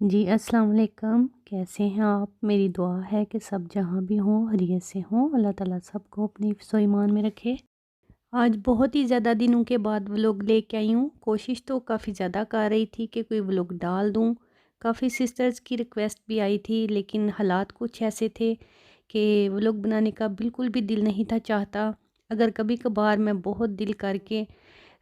जी, अस्सलाम वालेकुम। कैसे हैं आप? मेरी दुआ है कि सब जहाँ भी हों खैरियत से हों। अल्लाह ताला सबको अपनी हिफ्ज़-ओ ईमान में रखे। आज बहुत ही ज़्यादा दिनों के बाद व्लॉग लेके आई हूँ। कोशिश तो काफ़ी ज़्यादा कर रही थी कि कोई व्लॉग डाल दूँ। काफ़ी सिस्टर्स की रिक्वेस्ट भी आई थी, लेकिन हालात कुछ ऐसे थे कि व्लॉग बनाने का बिल्कुल भी दिल नहीं था चाहता। अगर कभी-कभार मैं बहुत दिल करके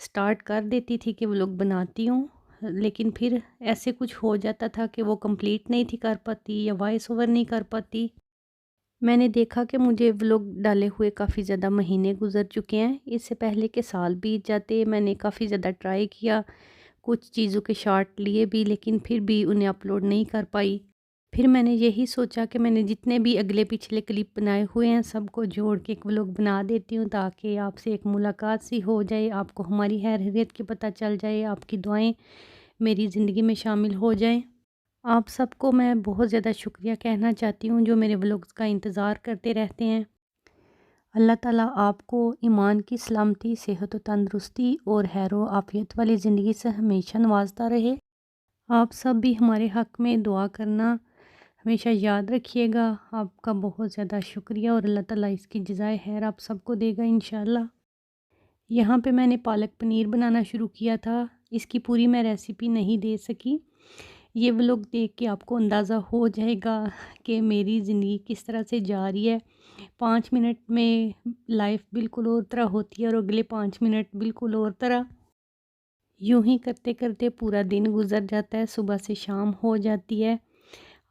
स्टार्ट कर देती थी कि व्लॉग बनाती हूँ, लेकिन फिर ऐसे कुछ हो जाता था कि वो कंप्लीट नहीं थी कर पाती या वॉइस ओवर नहीं कर पाती। मैंने देखा कि मुझे व्लॉग डाले हुए काफ़ी ज़्यादा महीने गुज़र चुके हैं। इससे पहले के साल बीत जाते, मैंने काफ़ी ज़्यादा ट्राई किया, कुछ चीज़ों के शॉर्ट लिए भी, लेकिन फिर भी उन्हें अपलोड नहीं कर पाई। फिर मैंने यही सोचा कि मैंने जितने भी अगले पिछले क्लिप बनाए हुए हैं सबको जोड़ के एक व्लॉग बना देती हूँ, ताकि आपसे एक मुलाकात सी हो जाए, आपको हमारी खैरियत की पता चल जाए, आपकी दुआएं मेरी ज़िंदगी में शामिल हो जाएं। आप सबको मैं बहुत ज़्यादा शुक्रिया कहना चाहती हूँ जो मेरे व्लॉग्स का इंतज़ार करते रहते हैं। अल्लाह ताला आपको ईमान की सलामती, सेहत व तंदरुस्ती और हैरो आफियत वाली ज़िंदगी से हमेशा नवाजता रहे। आप सब भी हमारे हक़ में दुआ करना हमेशा याद रखिएगा। आपका बहुत ज़्यादा शुक्रिया और अल्लाह ताला इसकी जज़ाए खैर आप सबको देगा इंशाल्लाह। यहाँ पे मैंने पालक पनीर बनाना शुरू किया था। इसकी पूरी मैं रेसिपी नहीं दे सकी। ये व्लॉग देख के आपको अंदाज़ा हो जाएगा कि मेरी ज़िंदगी किस तरह से जा रही है। 5 मिनट में लाइफ़ बिल्कुल और तरह होती है और अगले 5 मिनट बिल्कुल और तरह। यूँ ही करते-करते पूरा दिन गुज़र जाता है, सुबह से शाम हो जाती है।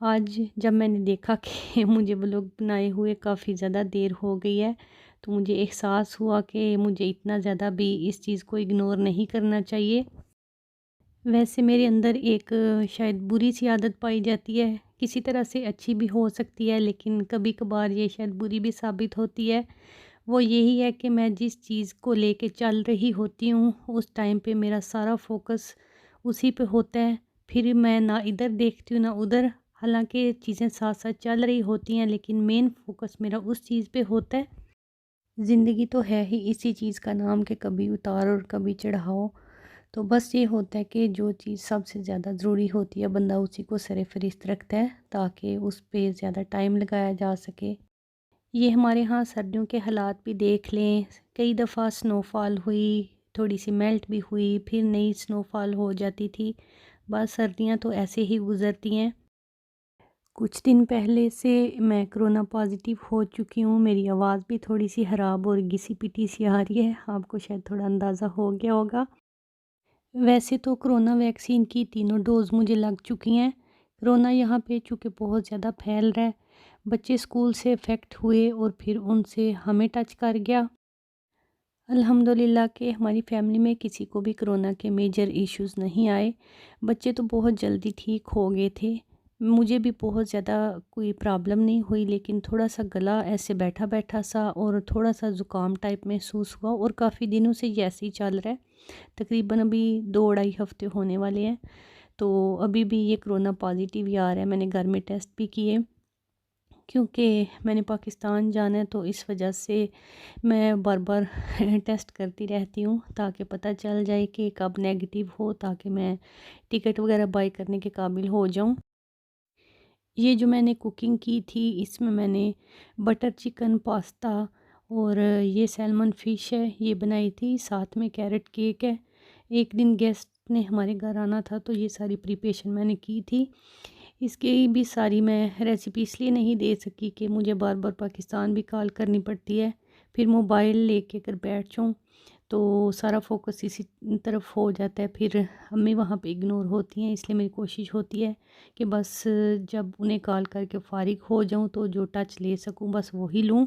आज जब मैंने देखा कि मुझे व्लॉग बनाए हुए काफ़ी ज़्यादा देर हो गई है, तो मुझे एहसास हुआ कि मुझे इतना ज़्यादा भी इस चीज़ को इग्नोर नहीं करना चाहिए। वैसे मेरे अंदर एक शायद बुरी सी आदत पाई जाती है, किसी तरह से अच्छी भी हो सकती है, लेकिन कभी-कभार ये शायद बुरी भी साबित होती है। वो यही है कि मैं जिस चीज़ को लेके चल रही होती हूँ, उस टाइम पे मेरा सारा फ़ोकस उसी पे होता है। फिर मैं ना इधर देखती हूँ, ना उधर। हालाँकि चीज़ें साथ-साथ चल रही होती हैं, लेकिन मेन फ़ोकस मेरा उस चीज़ पे होता है। ज़िंदगी तो है ही इसी चीज़ का नाम कि कभी उतार और कभी चढ़ाव। तो बस ये होता है कि जो चीज़ सबसे ज़्यादा ज़रूरी होती है, बंदा उसी को सर-ए-फ़हरिस्त रखता है, ताकि उस पे ज़्यादा टाइम लगाया जा सके। ये हमारे यहाँ सर्दियों के हालात भी देख लें, कई दफ़ा स्नोफॉल हुई, थोड़ी-सी मेल्ट भी हुई, फिर नई स्नोफॉल हो जाती थी। बस सर्दियाँ तो ऐसे ही गुज़रती हैं। कुछ दिन पहले से मैं कोरोना पॉज़िटिव हो चुकी हूँ, मेरी आवाज़ भी थोड़ी-सी ख़राब और घिसी-पिटी सी आ रही है, आपको शायद थोड़ा अंदाज़ा हो गया होगा। वैसे तो कोरोना वैक्सीन की तीनों डोज़ मुझे लग चुकी हैं। कोरोना यहाँ पे चूँकि बहुत ज़्यादा फैल रहा है, बच्चे स्कूल से इफ़ेक्ट हुए और फिर उनसे हमें टच कर गया। अल्हम्दुलिल्लाह कि हमारी फ़ैमिली में किसी को भी कोरोना के मेजर इश्यूज़ नहीं आए। बच्चे तो बहुत जल्दी ठीक हो गए थे। मुझे भी बहुत ज़्यादा कोई प्रॉब्लम नहीं हुई, लेकिन थोड़ा-सा गला ऐसे बैठा-बैठा सा और थोड़ा-सा ज़ुकाम टाइप महसूस हुआ और काफ़ी दिनों से ये ऐसे ही चल रहा है। तकरीबन अभी 2 ढाई हफ़्ते होने वाले हैं। तो अभी भी ये कोरोना पॉज़िटिव ही आ रहा है। मैंने घर में टेस्ट भी किए, क्योंकि मैंने पाकिस्तान जाना है, तो इस वजह से मैं बार-बार टेस्ट करती रहती हूँ, ताकि पता चल जाए कि कब नेगेटिव हो, ताकि मैं टिकट वगैरह बाय करने के काबिल हो जाऊँ। ये जो मैंने कुकिंग की थी, इसमें मैंने बटर चिकन, पास्ता और ये सैल्मन फ़िश है, ये बनाई थी। साथ में कैरेट केक है। एक दिन गेस्ट ने हमारे घर आना था, तो ये सारी प्रिपरेशन मैंने की थी। इसकी भी सारी मैं रेसिपी इसलिए नहीं दे सकी कि मुझे बार-बार पाकिस्तान भी कॉल करनी पड़ती है। फिर मोबाइल लेके अगर बैठ जाऊँ, तो सारा फ़ोकस इसी तरफ हो जाता है, फिर अम्मी वहाँ पे इग्नोर होती हैं। इसलिए मेरी कोशिश होती है कि बस जब उन्हें कॉल करके फ़ारिग हो जाऊँ, तो जो टच ले सकूँ बस वही लूँ।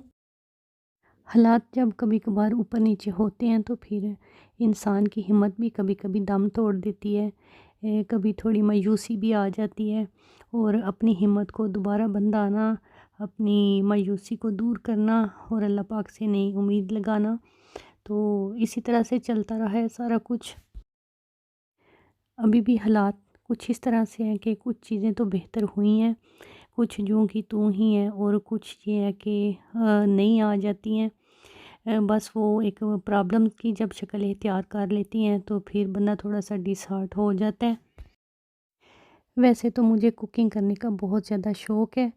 हालात जब कभी-कभार ऊपर-नीचे होते हैं, तो फिर इंसान की हिम्मत भी कभी-कभी दम तोड़ देती है। कभी थोड़ी मायूसी भी आ जाती है, और अपनी हिम्मत को दोबारा बंधाना, अपनी मायूसी को दूर करना और अल्लाह पाक से नई उम्मीद लगाना। तो इसी तरह से चलता रहा है सारा कुछ। अभी भी हालात कुछ इस तरह से हैं कि कुछ चीज़ें तो बेहतर हुई हैं, कुछ यूँ की त्यों ही हैं, और कुछ ये है कि नहीं आ जाती हैं। बस वो एक प्रॉब्लम की जब शक्ल इख्तियार कर लेती हैं, तो फिर बंदा थोड़ा-सा डिसहार्ट हो जाता है। वैसे तो मुझे कुकिंग करने का बहुत ज़्यादा शौक़ है,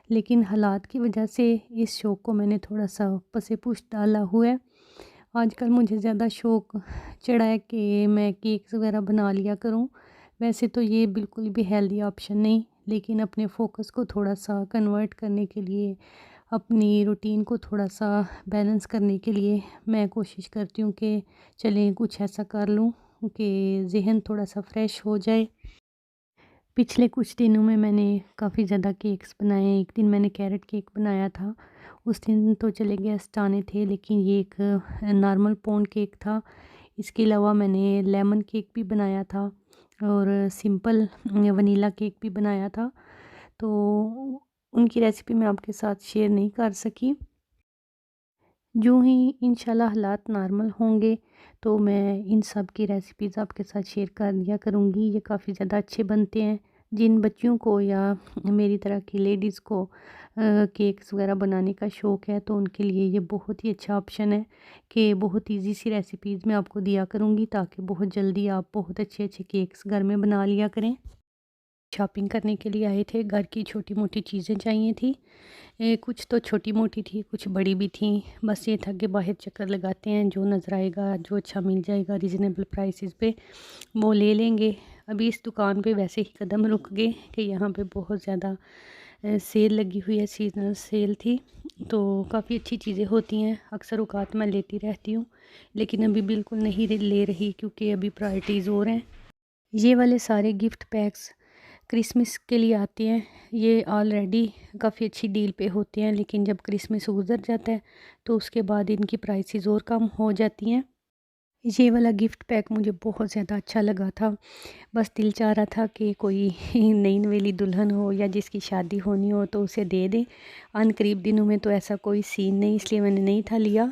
लेकिन हालात की वजह से इस शौक़ को मैंने थोड़ा-सा पसे-पुश डाला हुआ है। आजकल मुझे ज़्यादा शौक़ चढ़ा है कि मैं केक्स वग़ैरह बना लिया करूँ। वैसे तो ये बिल्कुल भी हेल्दी ऑप्शन नहीं, लेकिन अपने फ़ोकस को थोड़ा-सा कन्वर्ट करने के लिए, अपनी रूटीन को थोड़ा-सा बैलेंस करने के लिए मैं कोशिश करती हूँ कि चलें कुछ ऐसा कर लूँ कि ज़हन थोड़ा-सा फ्रेश हो जाए। पिछले कुछ दिनों में मैंने काफ़ी ज़्यादा केक्स बनाए हैं। एक दिन मैंने कैरेट केक बनाया था। उस दिन तो चले गेस्ट आने थे, लेकिन ये एक नॉर्मल पौंड केक था। इसके अलावा मैंने लेमन केक भी बनाया था और सिंपल वनीला केक भी बनाया था। तो उनकी रेसिपी मैं आपके साथ शेयर नहीं कर सकी। जो ही इंशाल्लाह हालात नॉर्मल होंगे तो मैं इन सब की रेसिपीज़ आपके साथ शेयर कर दिया करूँगी। ये काफ़ी ज़्यादा अच्छे बनते हैं। जिन बच्चियों को या मेरी तरह की लेडीज़ को केक्स वगैरह बनाने का शौक़ है, तो उनके लिए ये बहुत ही अच्छा ऑप्शन है कि बहुत ईज़ी सी रेसिपीज़ मैं आपको दिया करूँगी, ताकि बहुत जल्दी आप बहुत अच्छे-अच्छे केक्स घर में बना लिया करें। शॉपिंग करने के लिए आए थे, घर की छोटी-मोटी चीज़ें चाहिए थी। कुछ तो छोटी-मोटी थी, कुछ बड़ी भी थी। बस ये था कि बाहर चक्कर लगाते हैं, जो नज़र आएगा, जो अच्छा मिल जाएगा रीज़नेबल प्राइसेस पे, वो ले लेंगे। अभी इस दुकान पे वैसे ही कदम रुक गए कि यहाँ पे बहुत ज़्यादा सेल लगी हुई है, सीज़नल सेल थी, तो काफ़ी अच्छी चीज़ें होती हैं। अक्सर औक़ात मैं लेती रहती हूँ, लेकिन अभी बिल्कुल नहीं ले रही, क्योंकि अभी प्रायोरिटीज़ और हैं। ये वाले सारे गिफ्ट पैक्स क्रिसमस के लिए आते हैं। ये ऑलरेडी काफ़ी अच्छी डील पे होते हैं, लेकिन जब क्रिसमस गुज़र जाता है तो उसके बाद इनकी प्राइसेस और कम हो जाती हैं। ये वाला गिफ्ट पैक मुझे बहुत ज़्यादा अच्छा लगा था। बस दिल चाह रहा था कि कोई नई नवेली दुल्हन हो या जिसकी शादी होनी हो तो उसे दे दें। अनकरीब दिनों में तो ऐसा कोई सीन नहीं, इसलिए मैंने नहीं था लिया।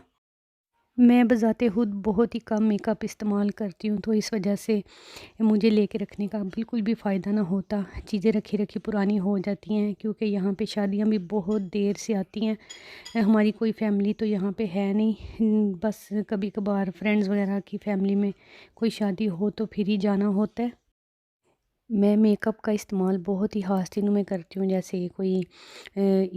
मैं बज़ाते खुद बहुत ही कम मेकअप इस्तेमाल करती हूँ, तो इस वजह से मुझे लेके रखने का बिल्कुल भी फ़ायदा ना होता। चीज़ें रखी-रखी पुरानी हो जाती हैं, क्योंकि यहाँ पे शादियाँ भी बहुत देर से आती हैं। हमारी कोई फ़ैमिली तो यहाँ पे है नहीं। बस कभी-कभार फ्रेंड्स वग़ैरह की फ़ैमिली में कोई शादी हो तो फिर ही जाना होता है। मैं मेकअप का इस्तेमाल बहुत ही ख़ास दिनों में करती हूँ, जैसे कोई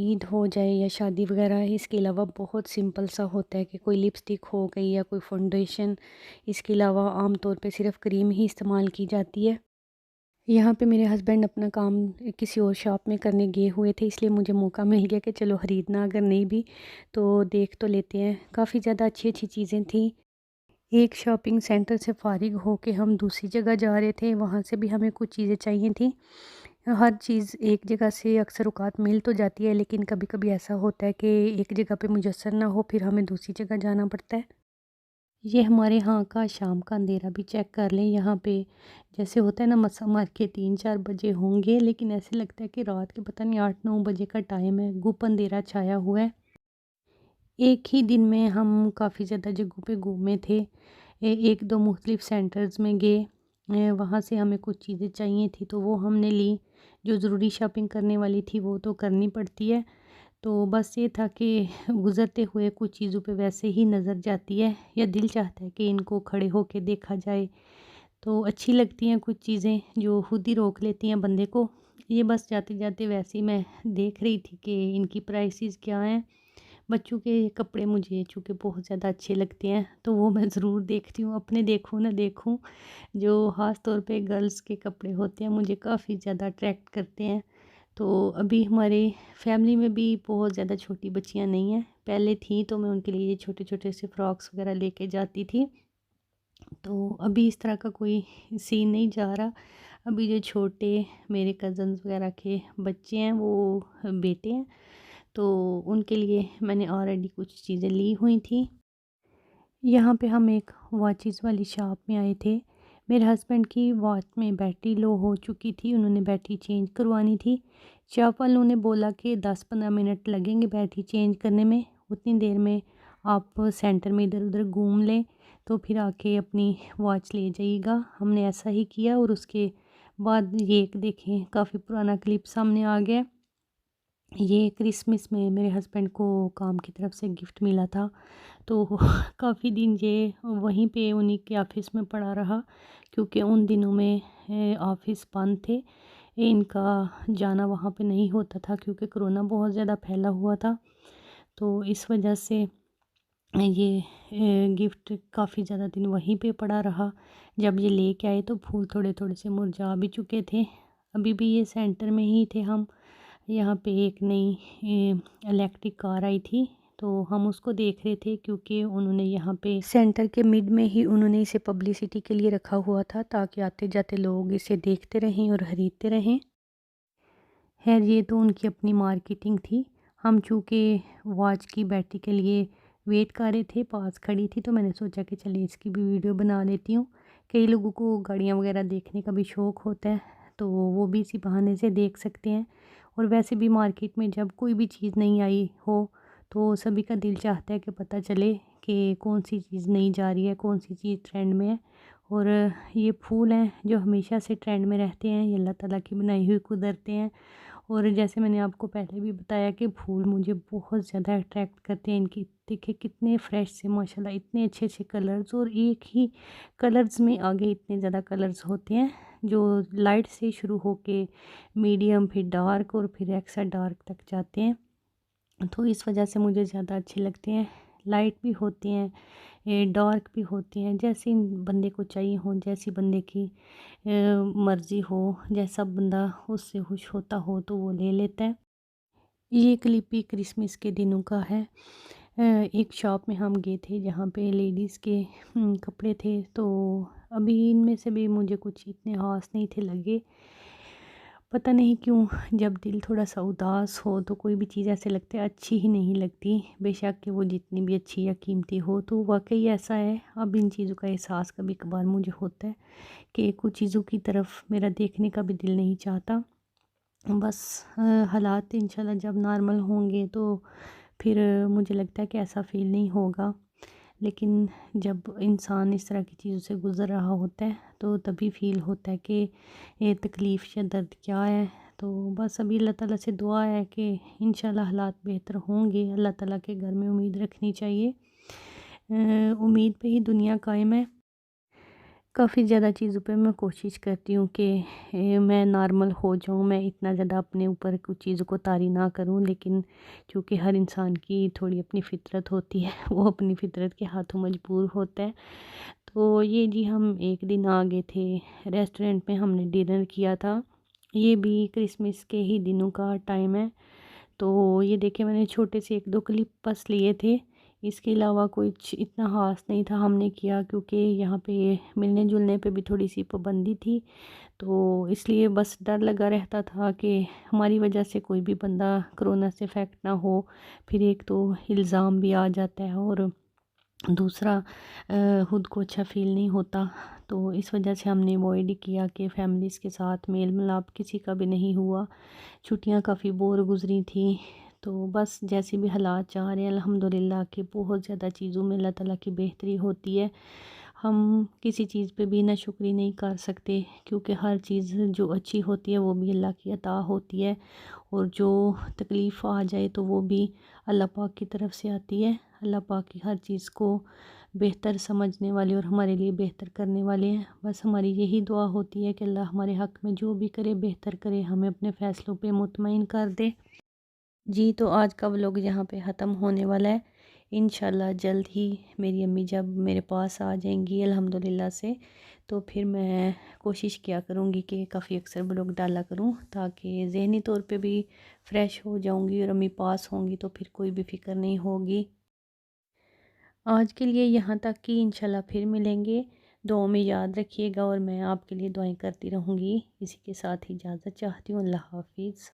ईद हो जाए या शादी वगैरह। इसके अलावा बहुत सिंपल सा होता है कि कोई लिपस्टिक हो गई या कोई फाउंडेशन। इसके अलावा आम तौर पे सिर्फ़ क्रीम ही इस्तेमाल की जाती है। यहाँ पे मेरे हस्बैंड अपना काम किसी और शॉप में करने गए हुए थे, इसलिए मुझे मौका मिल गया कि चलो ख़रीदना अगर नहीं भी तो देख तो लेते हैं। काफ़ी ज़्यादा अच्छी-अच्छी चीज़ें थी। एक शॉपिंग सेंटर से फ़ारिग होके हम दूसरी जगह जा रहे थे, वहाँ से भी हमें कुछ चीज़ें चाहिए थी। हर चीज़ एक जगह से अक्सर औक़ात मिल तो जाती है, लेकिन कभी-कभी ऐसा होता है कि एक जगह पे मुयस्सर ना हो, फिर हमें दूसरी जगह जाना पड़ता है। ये हमारे यहाँ का शाम का अंधेरा भी चेक कर लें। यहाँ पे जैसे होता है ना, मसा मार के 3-4 बजे होंगे, लेकिन ऐसे लगता है कि रात के पता नहीं 8-9 बजे का टाइम है। गुप अंधेरा छाया हुआ है। एक ही दिन में हम काफ़ी ज़्यादा जगहों पे घूमे थे। 1-2 मुख्तलिफ सेंटर्स में गए। वहाँ से हमें कुछ चीज़ें चाहिए थी तो वो हमने ली। जो ज़रूरी शॉपिंग करने वाली थी वो तो करनी पड़ती है। तो बस ये था कि गुज़रते हुए कुछ चीज़ों पे वैसे ही नज़र जाती है, या दिल चाहता है कि इनको खड़े होके देखा जाए। तो अच्छी लगती हैं कुछ चीज़ें जो खुद ही रोक लेती हैं बंदे को। ये बस जाते-जाते वैसे ही मैं देख रही थी कि इनकी प्राइसेस क्या हैं। बच्चों के कपड़े मुझे चूँकि बहुत ज़्यादा अच्छे लगते हैं, तो वो मैं ज़रूर देखती हूँ। अपने देखूँ ना देखूँ, जो ख़ास तौर पे गर्ल्स के कपड़े होते हैं मुझे काफ़ी ज़्यादा अट्रैक्ट करते हैं। तो अभी हमारे फैमिली में भी बहुत ज़्यादा छोटी बच्चियाँ नहीं हैं। पहले थीं तो मैं उनके लिए छोटे-छोटे से फ्रॉक्स वग़ैरह लेके जाती थी। तो अभी इस तरह का कोई सीन नहीं जा रहा। अभी जो छोटे मेरे कज़न्स वग़ैरह के बच्चे हैं, वो बेटे हैं, तो उनके लिए मैंने ऑलरेडी कुछ चीज़ें ली हुई थी। यहाँ पे हम एक वॉचेस वाली शॉप में आए थे। मेरे हस्बैंड की वॉच में बैटरी लो हो चुकी थी, उन्होंने बैटरी चेंज करवानी थी। शॉप वालों ने बोला कि 10-15 मिनट लगेंगे बैटरी चेंज करने में, उतनी देर में आप सेंटर में इधर-उधर घूम लें, तो फिर आके अपनी वॉच ले जाइएगा। हमने ऐसा ही किया और उसके बाद ये एक देखें काफ़ी पुराना क्लिप सामने आ गया। ये क्रिसमस में मेरे हस्बैंड को काम की तरफ से गिफ्ट मिला था, तो काफ़ी दिन ये वहीं पे उन्हीं के ऑफ़िस में पड़ा रहा, क्योंकि उन दिनों में ऑफ़िस बंद थे। इनका जाना वहाँ पे नहीं होता था क्योंकि कोरोना बहुत ज़्यादा फैला हुआ था। तो इस वजह से ये गिफ्ट काफ़ी ज़्यादा दिन वहीं पे पड़ा रहा। जब ये लेके आए तो फूल थोड़े-थोड़े से मुरझा भी चुके थे। अभी भी ये सेंटर में ही थे हम। यहाँ पे एक नई इलेक्ट्रिक कार आई थी, तो हम उसको देख रहे थे क्योंकि उन्होंने यहाँ पे सेंटर के मिड में ही उन्होंने इसे पब्लिसिटी के लिए रखा हुआ था ताकि आते-जाते लोग इसे देखते रहें और खरीदते रहें। खैर ये तो उनकी अपनी मार्केटिंग थी। हम चूँकि वॉच की बैटरी के लिए वेट कर रहे थे, पास खड़ी थी, तो मैंने सोचा कि चलिए इसकी भी वीडियो बना लेती हूँ। कई लोगों को गाड़ियाँ वगैरह देखने का भी शौक़ होता है, तो वो भी इसी बहाने से देख सकते हैं। और वैसे भी मार्केट में जब कोई भी चीज़ नई आई हो, तो सभी का दिल चाहता है कि पता चले कि कौन सी चीज़ नई जा रही है, कौन सी चीज़ ट्रेंड में है। और ये फूल हैं जो हमेशा से ट्रेंड में रहते हैं, ये अल्लाह ताला की बनाई हुई कुदरतें हैं। और जैसे मैंने आपको पहले भी बताया कि फूल मुझे बहुत ज़्यादा अट्रैक्ट करते हैं। इनकी देखिए कितने फ्रेश से माशाल्लाह, इतने अच्छे-अच्छे कलर्स, और एक ही कलर्स में आगे इतने ज़्यादा कलर्स होते हैं जो लाइट से शुरू होके मीडियम, फिर डार्क और फिर एक्स्ट्रा डार्क तक जाते हैं। तो इस वजह से मुझे ज़्यादा अच्छे लगते हैं। लाइट भी होते हैं, डार्क भी होते हैं, जैसे बंदे को चाहिए हो, जैसी बंदे की मर्ज़ी हो, जैसा बंदा उससे खुश होता हो तो वो ले लेता है। ये क्लिप भी क्रिसमस के दिनों का है। एक शॉप में हम गए थे जहाँ पे लेडीज़ के कपड़े थे, तो अभी इनमें से भी मुझे कुछ इतने ख़ास नहीं थे लगे। पता नहीं क्यों जब दिल थोड़ा-सा उदास हो तो कोई भी चीज़ ऐसे लगता है अच्छी ही नहीं लगती, बेशक कि वो जितनी भी अच्छी या कीमती हो। तो वाक़ई ऐसा है, अब इन चीज़ों का एहसास कभी-कभार मुझे होता है कि कुछ चीज़ों की तरफ मेरा देखने का भी दिल नहीं चाहता। बस हालात इंशाल्लाह जब नॉर्मल होंगे तो फिर मुझे लगता है कि ऐसा फ़ील नहीं होगा। लेकिन जब इंसान इस तरह की चीज़ों से गुज़र रहा होता है तो तभी फ़ील होता है कि ये तकलीफ़ या दर्द क्या है। तो बस अभी अल्लाह ताला से दुआ है कि इंशाल्लाह हालात बेहतर होंगे। अल्लाह ताला के घर में उम्मीद रखनी चाहिए। उम्मीद पे ही दुनिया कायम है। काफ़ी ज़्यादा चीज़ों पे मैं कोशिश करती हूँ कि मैं नॉर्मल हो जाऊँ, मैं इतना ज़्यादा अपने ऊपर कुछ चीज़ों को तारी ना करूँ। लेकिन चूँकि हर इंसान की थोड़ी अपनी फ़ितरत होती है, वो अपनी फ़ितरत के हाथों मजबूर होता है। तो ये जी हम एक दिन आ गए थे, रेस्टोरेंट में हमने डिनर किया था। ये भी क्रिसमस के ही दिनों का टाइम है। तो ये देखिए मैंने छोटे से 1-2 क्लिप बस लिए थे। इसके अलावा कुछ इतना ख़ास नहीं था हमने किया, क्योंकि यहाँ पे मिलने-जुलने पे भी थोड़ी-सी पाबंदी थी। तो इसलिए बस डर लगा रहता था कि हमारी वजह से कोई भी बंदा कोरोना से इफ़ेक्ट ना हो। फिर एक तो इल्ज़ाम भी आ जाता है, और दूसरा खुद को अच्छा फ़ील नहीं होता। तो इस वजह से हमने अवॉइड ही किया कि फ़ैमिलीज़ के साथ मेल-मिलाप किसी का भी नहीं हुआ। छुट्टियाँ काफ़ी बोर गुज़री थी। तो बस जैसे भी हालात जा रहे हैं अल्हम्दुलिल्लाह कि बहुत ज़्यादा चीज़ों में अल्लाह ताला की बेहतरी होती है। हम किसी चीज़ पे भी नाशुक्री नहीं कर सकते, क्योंकि हर चीज़ जो अच्छी होती है वो भी अल्लाह की अता होती है, और जो तकलीफ़ आ जाए तो वो भी अल्लाह पाक की तरफ से आती है। अल्लाह पाक की हर चीज़ को बेहतर समझने वाले और हमारे लिए बेहतर करने वाले हैं। बस हमारी यही दुआ होती है कि अल्लाह हमारे हक़ में जो भी करे बेहतर करे, हमें अपने फ़ैसलों पे मुतमईन कर दे। जी, तो आज का व्लॉग यहाँ पे ख़त्म होने वाला है। इंशाल्लाह जल्द ही मेरी अम्मी जब मेरे पास आ जाएंगी अल्हम्दुलिल्लाह से, तो फिर मैं कोशिश किया करूँगी कि काफ़ी अक्सर व्लॉग डाला करूँ, ताकि ज़हनी तौर पे भी फ़्रेश हो जाऊँगी, और अम्मी पास होंगी तो फिर कोई भी फ़िक्र नहीं होगी। आज के लिए यहाँ तक कि इंशाल्लाह फिर मिलेंगे। दुआओं में याद रखिएगा, और मैं आपके लिए दुआएं करती रहूँगी। इसी के साथ ही इजाज़त चाहती हूँ। अल्लाह हाफ़िज़।